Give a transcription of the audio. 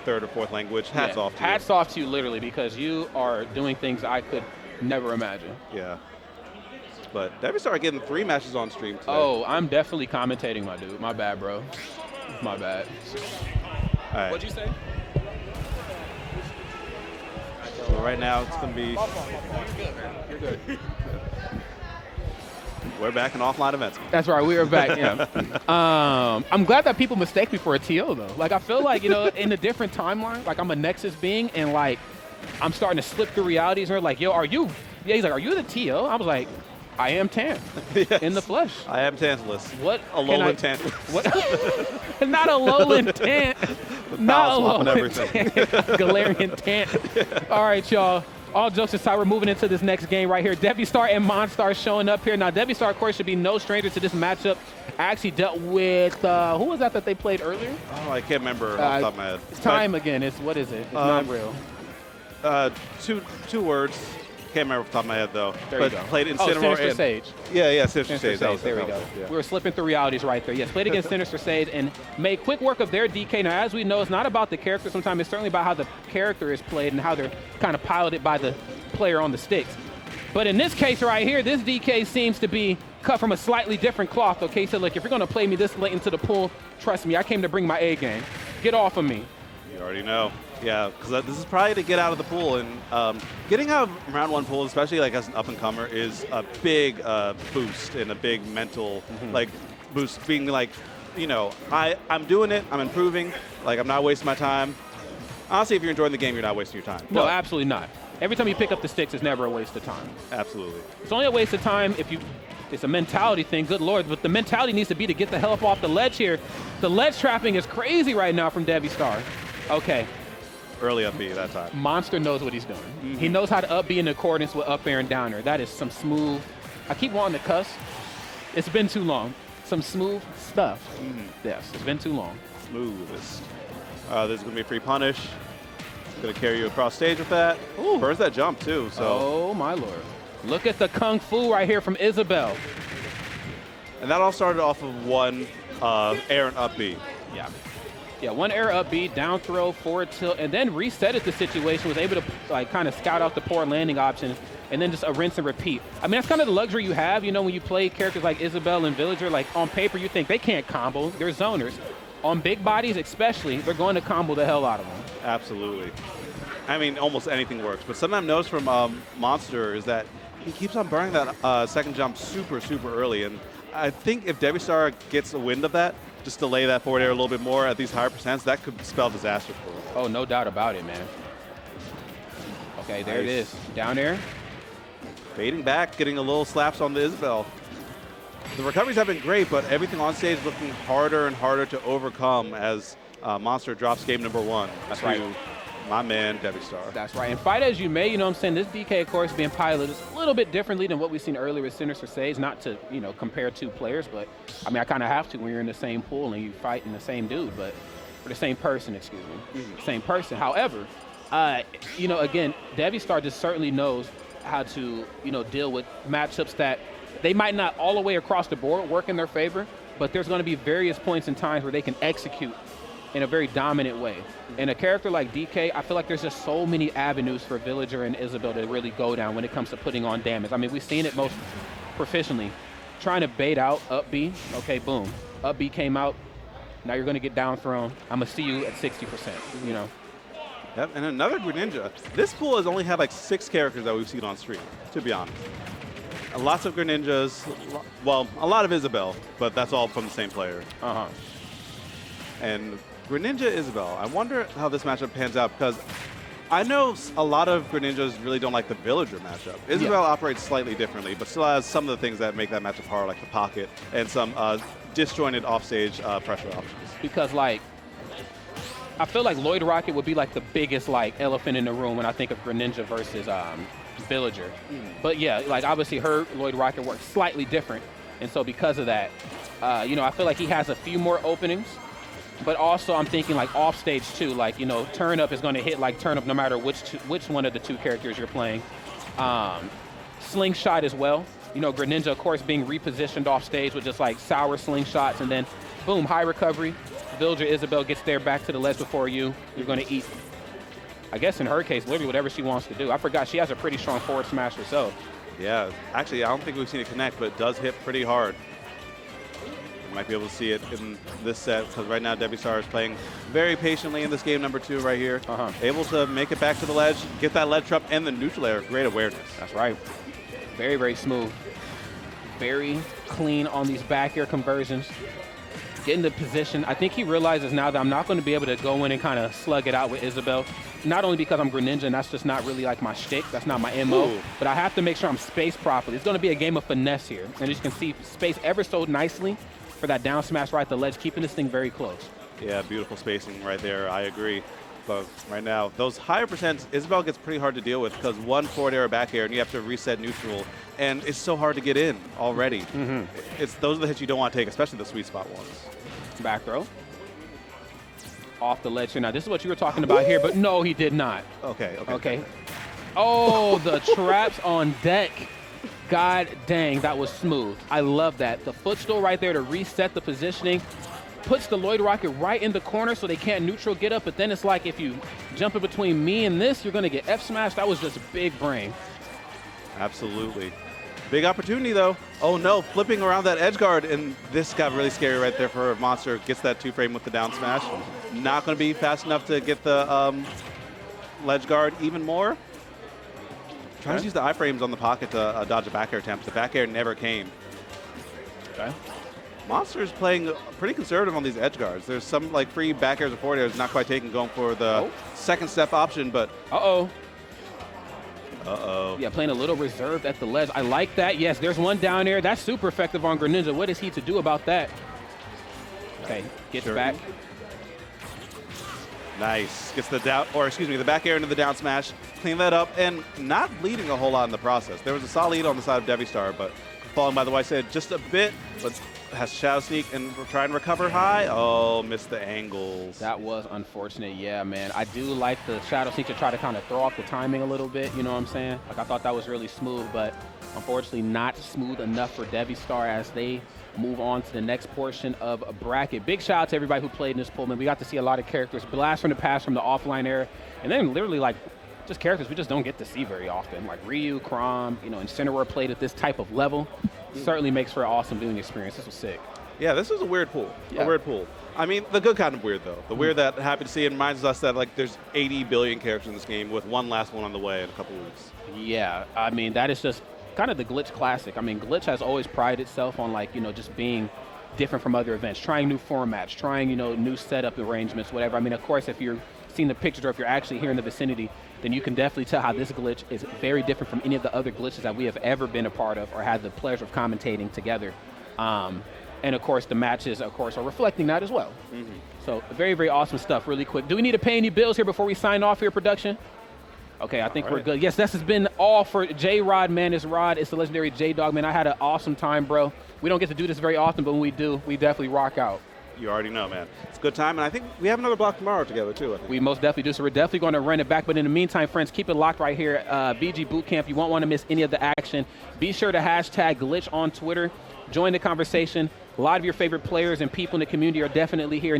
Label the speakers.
Speaker 1: third or fourth language. Hats off to you.
Speaker 2: Hats off to you, literally, because you are doing things I could never imagine.
Speaker 1: Yeah. But Devvystar getting 3 matches on stream today.
Speaker 2: Oh, I'm definitely commentating, my dude. My bad, bro. My bad.
Speaker 1: All right.
Speaker 2: What'd you say?
Speaker 1: So right now it's going to be...
Speaker 2: You're good.
Speaker 1: We're back in offline events.
Speaker 2: That's right, we are back, yeah. I'm glad that people mistake me for a TO, though. Like, I feel like, in a different timeline, like, I'm a Nexus being, and, like, I'm starting to slip through realities, and they're like, yo, are you? Yeah, he's like, are you the TO? I was like, I am Tan.
Speaker 1: Yes.
Speaker 2: In the flesh.
Speaker 1: I am Tantalus.
Speaker 2: What?
Speaker 1: Alolan Tantalus.
Speaker 2: What? Not Alolan Tant. Not Alolan Tant. Galarian Tant. All right, y'all. All jokes aside, we're moving into this next game right here. Devvystar and Monnster showing up here. Now, Devvystar, of course, should be no stranger to this matchup. I actually dealt with, who was that they played earlier?
Speaker 1: Oh, I can't remember off the top of my head.
Speaker 2: It's time again. What is it? It's not real.
Speaker 1: Two words. Can't remember off the top of my head, though.
Speaker 2: There you go.
Speaker 1: Played Incineroar
Speaker 2: Sinister Sage.
Speaker 1: Yeah, Sinister Sage.
Speaker 2: There we go.
Speaker 1: Yeah.
Speaker 2: We were slipping through realities right there. Yes, played against Sinister Sage and made quick work of their DK. Now, as we know, it's not about the character sometimes. It's certainly about how the character is played and how they're kind of piloted by the player on the sticks. But in this case right here, this DK seems to be cut from a slightly different cloth. Okay, so look, if you're going to play me this late into the pool, trust me, I came to bring my A game. Get off of me.
Speaker 1: You already know. Yeah, because this is probably to get out of the pool, and getting out of round 1 pool, especially like as an up-and-comer, is a big boost and a big mental boost. Being like, I'm doing it, I'm improving, like I'm not wasting my time. Honestly, if you're enjoying the game, you're not wasting your time.
Speaker 2: No, absolutely not. Every time you pick up the sticks, it's never a waste of time.
Speaker 1: Absolutely.
Speaker 2: It's only a waste of time if it's a mentality thing, good Lord, but the mentality needs to be to get the hell up off the ledge here. The ledge trapping is crazy right now from Devvystar. Okay.
Speaker 1: Early up B that time.
Speaker 2: Monnster knows what he's doing. Mm-hmm. He knows how to up B in accordance with up air and down air. That is some smooth, I keep wanting to cuss. It's been too long. Some smooth stuff. Mm-hmm. Yes, it's been too long.
Speaker 1: Smoothest. There's going to be a free punish. Going to carry you across stage with that. Ooh. Burns that jump too. So.
Speaker 2: Oh my Lord. Look at the Kung Fu right here from Isabelle.
Speaker 1: And that all started off of one air and up B.
Speaker 2: Yeah. Yeah, one air up B, down throw, forward tilt, and then resetted the situation, was able to kind of scout out the poor landing option, and then just a rinse and repeat. I mean, that's kind of the luxury you have, when you play characters like Isabelle and Villager, like on paper you think they can't combo, they're zoners. On big bodies especially, they're going to combo the hell out of them.
Speaker 1: Absolutely. I mean, almost anything works, but something I've noticed from Monnster is that he keeps on burning that second jump super, super early, and I think if Devvystar gets a wind of that, just delay that forward air a little bit more at these higher percents, that could spell disaster for him.
Speaker 2: Oh, no doubt about it, man. Okay, there it is. Down air.
Speaker 1: Fading back, getting a little slaps on the Isabelle. The recoveries have been great, but everything on stage is looking harder and harder to overcome as Monnster drops game number 1.
Speaker 2: That's right.
Speaker 1: My man, Devvystar.
Speaker 2: That's right. And fight as you may, this DK, of course, being piloted a little bit differently than what we've seen earlier with Sinister Sage. Not to, compare two players, but, I mean, I kind of have to when you're in the same pool and you fighting the same dude, but, or the same person, excuse me. Mm-hmm. Same person. However, again, Devvystar just certainly knows how to, deal with matchups that they might not all the way across the board work in their favor, but there's going to be various points in times where they can execute in a very dominant way. And a character like DK, I feel like there's just so many avenues for Villager and Isabelle to really go down when it comes to putting on damage. I mean, we've seen it most proficiently. Trying to bait out up B, okay, boom. Up B came out, now you're gonna get down thrown. I'm gonna see you at 60%,
Speaker 1: Yep, and another Greninja. This pool has only had like 6 characters that we've seen on stream, to be honest. Lots of Greninjas, well, a lot of Isabelle, but that's all from the same player.
Speaker 2: Uh-huh.
Speaker 1: And Greninja Isabelle, I wonder how this matchup pans out, because I know a lot of Greninjas really don't like the Villager matchup. Isabelle operates slightly differently, but still has some of the things that make that matchup hard, like the pocket and some disjointed offstage pressure options.
Speaker 2: Because, I feel like Lloyd Rocket would be like the biggest elephant in the room when I think of Greninja versus Villager. But yeah, obviously her Lloyd Rocket works slightly different, and so because of that, I feel like he has a few more openings. But also I'm thinking off stage too, turn up is going to hit turn up no matter which one of the two characters you're playing. Slingshot as well. Greninja, of course, being repositioned off stage with just sour slingshots, and then boom, high recovery. Villager Isabelle gets there back to the ledge before you, you're going to eat. I guess in her case, literally whatever she wants to do. I forgot she has a pretty strong forward smash herself.
Speaker 1: Yeah, actually, I don't think we've seen it connect, but it does hit pretty hard. You might be able to see it in this set because right now Devvystar is playing very patiently in this game number 2 right here. Able to make it back to the ledge, get that ledge trap and the neutral air. Great awareness.
Speaker 2: That's right. Very, very smooth. Very clean on these back air conversions. Get into position. I think he realizes now that I'm not going to be able to go in and kind of slug it out with Isabelle. Not only because I'm Greninja and that's just not really like my shtick, that's not my MO, but I have to make sure I'm spaced properly. It's going to be a game of finesse here. And as you can see, space ever so nicely for that down smash right at the ledge, keeping this thing very close. Yeah,
Speaker 1: beautiful spacing right there. I agree. But right now, those higher percents, Isabelle gets pretty hard to deal with because one forward air or back air, and you have to reset neutral, and it's so hard to get in already. Those are the hits you don't want to take, especially the sweet spot ones.
Speaker 2: Back throw. Off the ledge here. Now, this is what you were talking about here, but no, he did not.
Speaker 1: Okay.
Speaker 2: Oh, the traps on deck. God dang, that was smooth. I love that. The footstool right there to reset the positioning. Puts the Lloyd Rocket right in the corner so they can't neutral get up, but then it's like if you jump in between me and this, you're going to get F smashed. That was just big brain.
Speaker 1: Absolutely. Big opportunity, though. Oh, no, flipping around that edge guard, and this got really scary right there for Monnster. Gets that 2-frame with the down smash. Not going to be fast enough to get the ledge guard even more. Trying to use the iframes on the pocket to dodge a back air attempt. The back air never came.
Speaker 2: Okay.
Speaker 1: Monnster's playing pretty conservative on these edge guards. There's some like free back airs or forward airs not quite taken, going for the second step option, but...
Speaker 2: Yeah, playing a little reserved at the ledge. I like that. Yes, there's one down there. That's super effective on Greninja. What is he to do about that? Okay, gets back.
Speaker 1: Nice. Gets the the back air into the down smash. Clean that up, and not bleeding a whole lot in the process. There was a solid lead on the side of Devvystar, but falling by the way said just a bit, but has Shadow Sneak and try and recover high. Oh, missed the angles.
Speaker 2: That was unfortunate. Yeah, man. I do like the Shadow Sneak to try to kind of throw off the timing a little bit. You know what I'm saying? Like, I thought that was really smooth, but unfortunately not smooth enough for Devvystar as they move on to the next portion of a bracket. Big shout out to everybody who played in this pool, man. We got to see a lot of characters blast from the past from the offline era, and then literally like just characters we just don't get to see very often, like Ryu, Chrom, you know, Incineroar played at this type of level. Certainly makes for an awesome viewing experience. This was sick.
Speaker 1: Yeah, this was a weird pool. A weird pool. I mean, the good kind of weird, though. The weird that happy to see. It reminds us that, like, there's 80 billion characters in this game with one last one on the way in a couple weeks.
Speaker 2: Yeah, I mean, that is just kind of the Glitch classic. I mean, Glitch has always prided itself on, like, you know, just being different from other events, trying new formats, trying, you know, new setup arrangements, whatever. I mean, of course, if you're seeing the pictures or if you're actually here in the vicinity, then you can definitely tell how this glitch is very different from any of the other glitches that we have ever been a part of or had the pleasure of commentating together. And of course, the matches, of course, are reflecting that as well. So very, very awesome stuff. Really quick. Do we need to pay any bills here before we sign off here, production? Okay, I think we're good. Yes, this has been all for J-Rod, man. It's Rod. It's the legendary J-Dog, man. I had an awesome time, bro. We don't get to do this very often, but when we do, we definitely rock out.
Speaker 1: You already know, man. It's a good time, and I think we have another block tomorrow together, too. I think.
Speaker 2: We most definitely do, so we're definitely going to run it back. But in the meantime, friends, keep it locked right here. VGBootCamp, you won't want to miss any of the action. Be sure to hashtag Glitch on Twitter. Join the conversation. A lot of your favorite players and people in the community are definitely here. And even